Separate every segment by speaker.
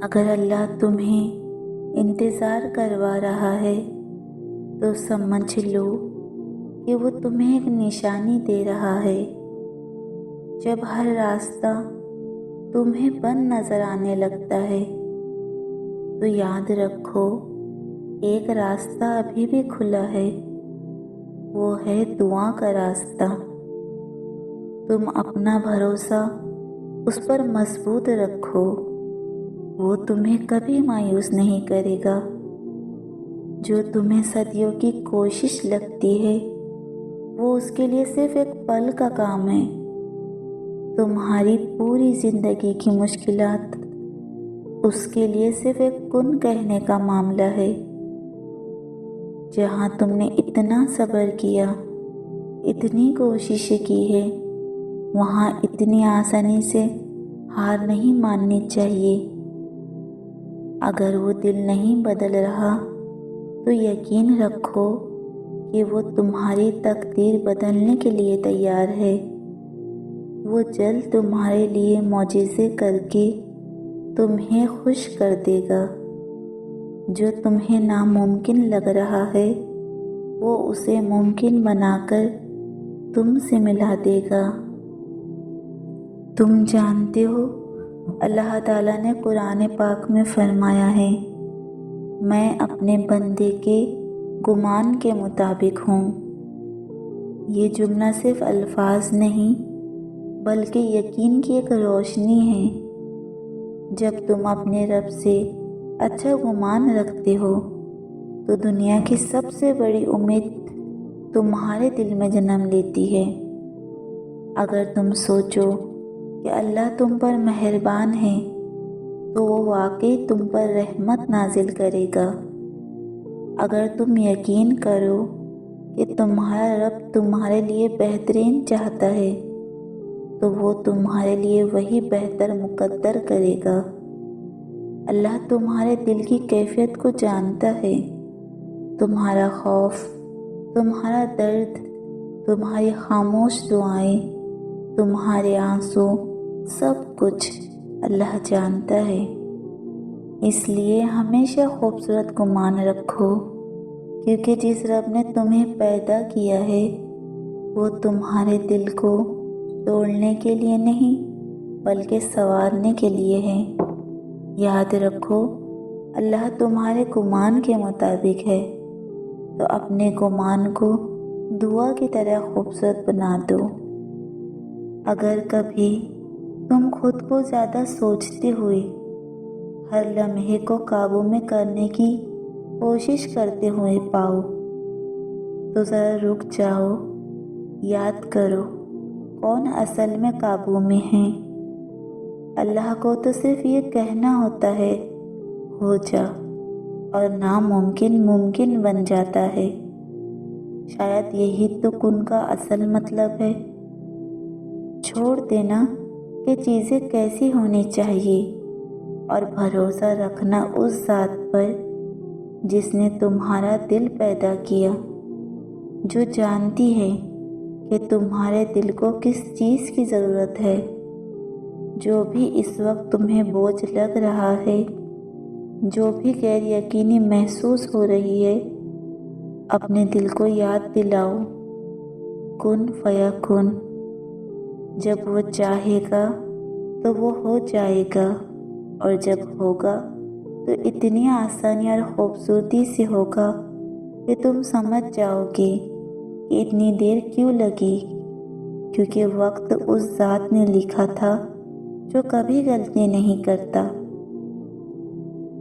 Speaker 1: اگر اللہ تمہیں انتظار کروا رہا ہے تو سمجھ لو کہ وہ تمہیں ایک نشانی دے رہا ہے۔ جب ہر راستہ تمہیں بند نظر آنے لگتا ہے تو یاد رکھو ایک راستہ ابھی بھی کھلا ہے، وہ ہے دعا کا راستہ۔ تم اپنا بھروسہ اس پر مضبوط رکھو، وہ تمہیں کبھی مایوس نہیں کرے گا۔ جو تمہیں صدیوں کی کوشش لگتی ہے وہ اس کے لیے صرف ایک پل کا کام ہے۔ تمہاری پوری زندگی کی مشکلات اس کے لیے صرف ایک کن کہنے کا معاملہ ہے۔ جہاں تم نے اتنا صبر کیا، اتنی کوششیں کی ہے، وہاں اتنی آسانی سے ہار نہیں ماننی چاہیے۔ اگر وہ دل نہیں بدل رہا تو یقین رکھو کہ وہ تمہاری تقدیر بدلنے کے لیے تیار ہے۔ وہ جلد تمہارے لیے معجزے کر کے تمہیں خوش کر دے گا۔ جو تمہیں ناممکن لگ رہا ہے وہ اسے ممکن بنا کر تم سے ملا دے گا۔ تم جانتے ہو اللہ تعالیٰ نے قرآن پاک میں فرمایا ہے، میں اپنے بندے کے گمان کے مطابق ہوں۔ یہ جملہ صرف الفاظ نہیں بلکہ یقین کی ایک روشنی ہے۔ جب تم اپنے رب سے اچھا گمان رکھتے ہو تو دنیا کی سب سے بڑی امید تمہارے دل میں جنم لیتی ہے۔ اگر تم سوچو کہ اللہ تم پر مہربان ہے تو وہ واقعی تم پر رحمت نازل کرے گا۔ اگر تم یقین کرو کہ تمہارا رب تمہارے لیے بہترین چاہتا ہے تو وہ تمہارے لیے وہی بہتر مقدر کرے گا۔ اللہ تمہارے دل کی کیفیت کو جانتا ہے، تمہارا خوف، تمہارا درد، تمہاری خاموش دعائیں، تمہارے آنسو، سب کچھ اللہ جانتا ہے۔ اس لیے ہمیشہ خوبصورت گمان رکھو، کیونکہ جس رب نے تمہیں پیدا کیا ہے وہ تمہارے دل کو توڑنے کے لیے نہیں بلکہ سنوارنے کے لیے ہے۔ یاد رکھو اللہ تمہارے گمان کے مطابق ہے، تو اپنے گمان کو دعا کی طرح خوبصورت بنا دو۔ اگر کبھی تم خود کو زیادہ سوچتے ہوئے ہر لمحے کو قابو میں کرنے کی کوشش کرتے ہوئے پاؤ تو ذرا رک جاؤ، یاد کرو کون اصل میں قابو میں ہے۔ اللہ کو تو صرف یہ کہنا ہوتا ہے ہو جا، اور ناممکن ممکن بن جاتا ہے۔ شاید یہی تو کن کا اصل مطلب ہے۔ چھوڑ دینا کہ چیزیں کیسی ہونی چاہیے اور بھروسہ رکھنا اس ذات پر جس نے تمہارا دل پیدا کیا، جو جانتی ہے کہ تمہارے دل کو کس چیز کی ضرورت ہے۔ جو بھی اس وقت تمہیں بوجھ لگ رہا ہے، جو بھی غیر یقینی محسوس ہو رہی ہے، اپنے دل کو یاد دلاؤ، کن فیکن۔ جب وہ چاہے گا تو وہ ہو جائے گا، اور جب ہوگا تو اتنی آسانی اور خوبصورتی سے ہوگا کہ تم سمجھ جاؤ گے کہ اتنی دیر کیوں لگی، کیونکہ وقت اس ذات نے لکھا تھا جو کبھی غلطی نہیں کرتا۔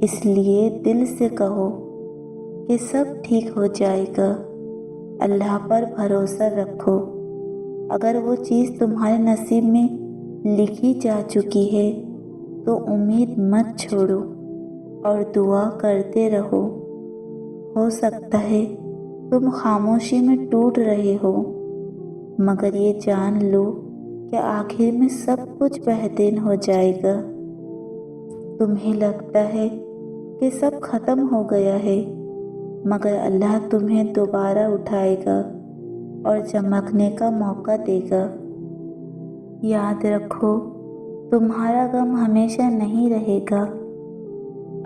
Speaker 1: اس لیے دل سے کہو کہ سب ٹھیک ہو جائے گا۔ اللہ پر بھروسہ رکھو۔ اگر وہ چیز تمہارے نصیب میں لکھی جا چکی ہے تو امید مت چھوڑو اور دعا کرتے رہو۔ ہو سکتا ہے تم خاموشی میں ٹوٹ رہے ہو، مگر یہ جان لو کہ آخر میں سب کچھ بہترین ہو جائے گا۔ تمہیں لگتا ہے کہ سب ختم ہو گیا ہے، مگر اللہ تمہیں دوبارہ اٹھائے گا اور چمکنے کا موقع دے گا۔ یاد رکھو تمہارا غم ہمیشہ نہیں رہے گا،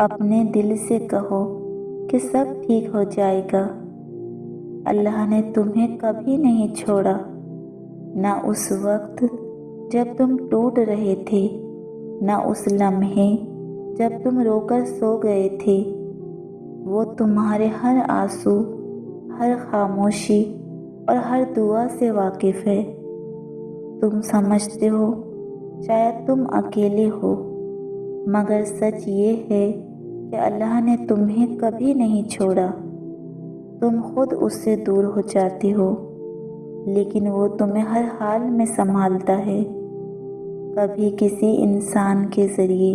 Speaker 1: اپنے دل سے کہو کہ سب ٹھیک ہو جائے گا۔ اللہ نے تمہیں کبھی نہیں چھوڑا، نہ اس وقت جب تم ٹوٹ رہے تھے، نہ اس لمحے جب تم رو کر سو گئے تھے۔ وہ تمہارے ہر آنسو، ہر خاموشی اور ہر دعا سے واقف ہے۔ تم سمجھتے ہو شاید تم اکیلے ہو، مگر سچ یہ ہے کہ اللہ نے تمہیں کبھی نہیں چھوڑا۔ تم خود اس سے دور ہو جاتے ہو، لیکن وہ تمہیں ہر حال میں سنبھالتا ہے، کبھی کسی انسان کے ذریعے،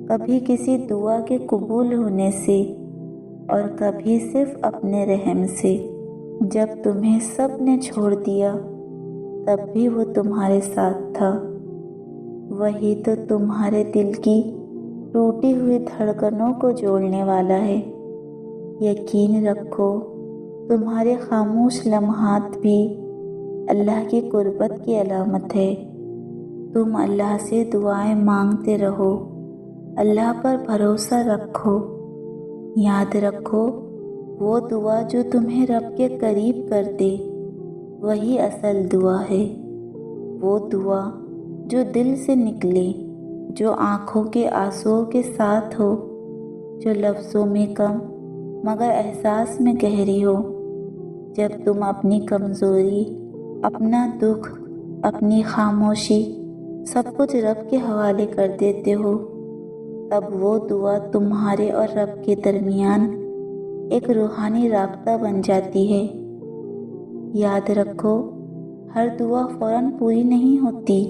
Speaker 1: کبھی کسی دعا کے قبول ہونے سے، اور کبھی صرف اپنے رحم سے۔ جب تمہیں سب نے چھوڑ دیا تب بھی وہ تمہارے ساتھ تھا۔ وہی تو تمہارے دل کی ٹوٹی ہوئی دھڑکنوں کو جوڑنے والا ہے۔ یقین رکھو تمہارے خاموش لمحات بھی اللہ کی قربت کی علامت ہے۔ تم اللہ سے دعائیں مانگتے رہو، اللہ پر بھروسہ رکھو۔ یاد رکھو وہ دعا جو تمہیں رب کے قریب کر دے وہی اصل دعا ہے۔ وہ دعا جو دل سے نکلے، جو آنکھوں کے آنسوؤں کے ساتھ ہو، جو لفظوں میں کم مگر احساس میں گہری ہو۔ جب تم اپنی کمزوری، اپنا دکھ، اپنی خاموشی سب کچھ رب کے حوالے کر دیتے ہو، تب وہ دعا تمہارے اور رب کے درمیان ایک روحانی رابطہ بن جاتی ہے۔ یاد رکھو ہر دعا فوراً پوری نہیں ہوتی،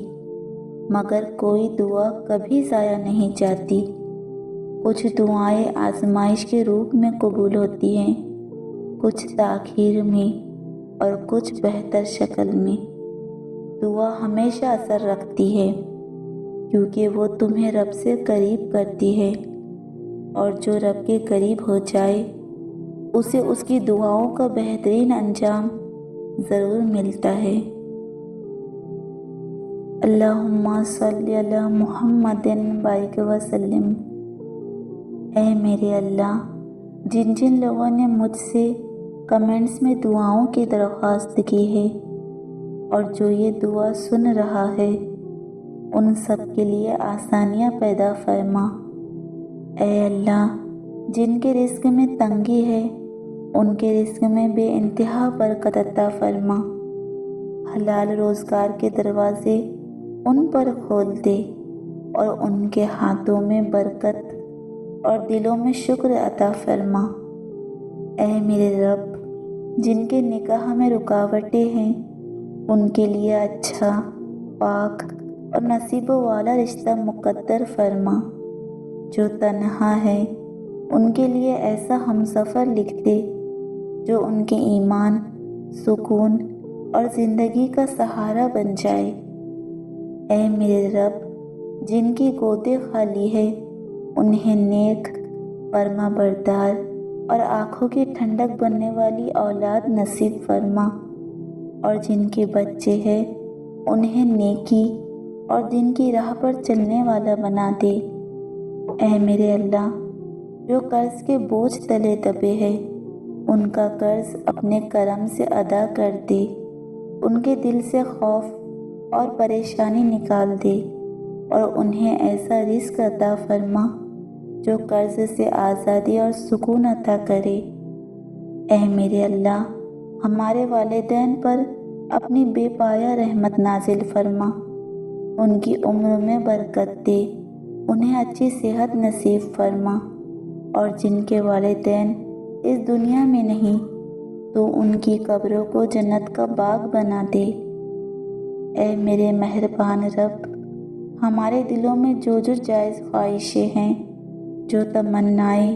Speaker 1: مگر کوئی دعا کبھی ضائع نہیں جاتی۔ کچھ دعائیں آزمائش کے روپ میں قبول ہوتی ہیں، کچھ تاخیر میں اور کچھ بہتر شکل میں۔ دعا ہمیشہ اثر رکھتی ہے کیونکہ وہ تمہیں رب سے قریب کرتی ہے، اور جو رب کے قریب ہو جائے اسے اس کی دعاؤں کا بہترین انجام ضرور ملتا ہے۔ اللہم صلی علی محمد بارک وسلم۔ اے میرے اللہ، جن جن لوگوں نے مجھ سے کمنٹس میں دعاؤں کی درخواست کی ہے اور جو یہ دعا سن رہا ہے، ان سب کے لیے آسانیاں پیدا فرما۔ اے اللہ، جن کے رزق میں تنگی ہے ان کے رزق میں بے انتہا برکت عطا فرما۔ حلال روزگار کے دروازے ان پر کھول دے اور ان کے ہاتھوں میں برکت اور دلوں میں شکر عطا فرما۔ اے میرے رب، جن کے نکاح میں رکاوٹیں ہیں ان کے لیے اچھا، پاک اور نصیب والا رشتہ مقدر فرما۔ جو تنہا ہے ان کے لیے ایسا ہمسفر لکھ دے جو ان کے ایمان، سکون اور زندگی کا سہارا بن جائے۔ اے میرے رب، جن کی گودیں خالی ہے انہیں نیک، فرما بردار اور آنکھوں کی ٹھنڈک بننے والی اولاد نصیب فرما، اور جن کے بچے ہیں انہیں نیکی اور دین کی راہ پر چلنے والا بنا دے۔ اے میرے اللہ، جو قرض کے بوجھ تلے دبے ہیں ان کا قرض اپنے کرم سے ادا کر دے، ان کے دل سے خوف اور پریشانی نکال دے، اور انہیں ایسا رزق عطا فرما جو قرض سے آزادی اور سکون عطا کرے۔ اے میرے اللہ، ہمارے والدین پر اپنی بے پایہ رحمت نازل فرما، ان کی عمر میں برکت دے، انہیں اچھی صحت نصیب فرما، اور جن کے والدین اس دنیا میں نہیں تو ان کی قبروں کو جنت کا باغ بنا دے۔ اے میرے مہربان رب، ہمارے دلوں میں جو جائز خواہشیں ہیں، جو تمنائیں،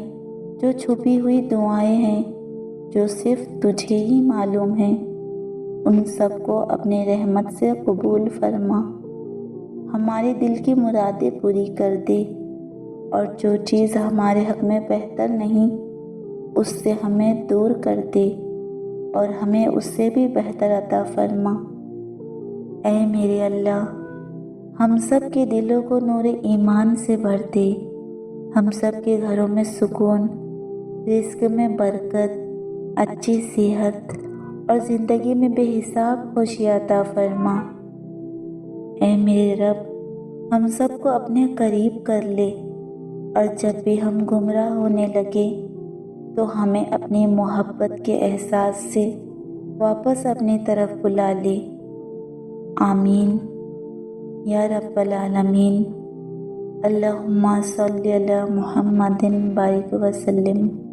Speaker 1: جو چھپی ہوئی دعائیں ہیں جو صرف تجھے ہی معلوم ہیں، ان سب کو اپنی رحمت سے قبول فرما۔ ہمارے دل کی مرادیں پوری کر دے، اور جو چیز ہمارے حق میں بہتر نہیں اس سے ہمیں دور کر دے، اور ہمیں اس سے بھی بہتر عطا فرما۔ اے میرے اللہ، ہم سب کے دلوں کو نور ایمان سے بھر دے، ہم سب کے گھروں میں سکون، رزق میں برکت، اچھی صحت اور زندگی میں بے حساب خوشی عطا فرما۔ اے میرے رب، ہم سب کو اپنے قریب کر لے، اور جب بھی ہم گمراہ ہونے لگے تو ہمیں اپنی محبت کے احساس سے واپس اپنی طرف بلا لے۔ آمین یا رب العالمین۔ اللہم صلی علی محمد بارک وسلم۔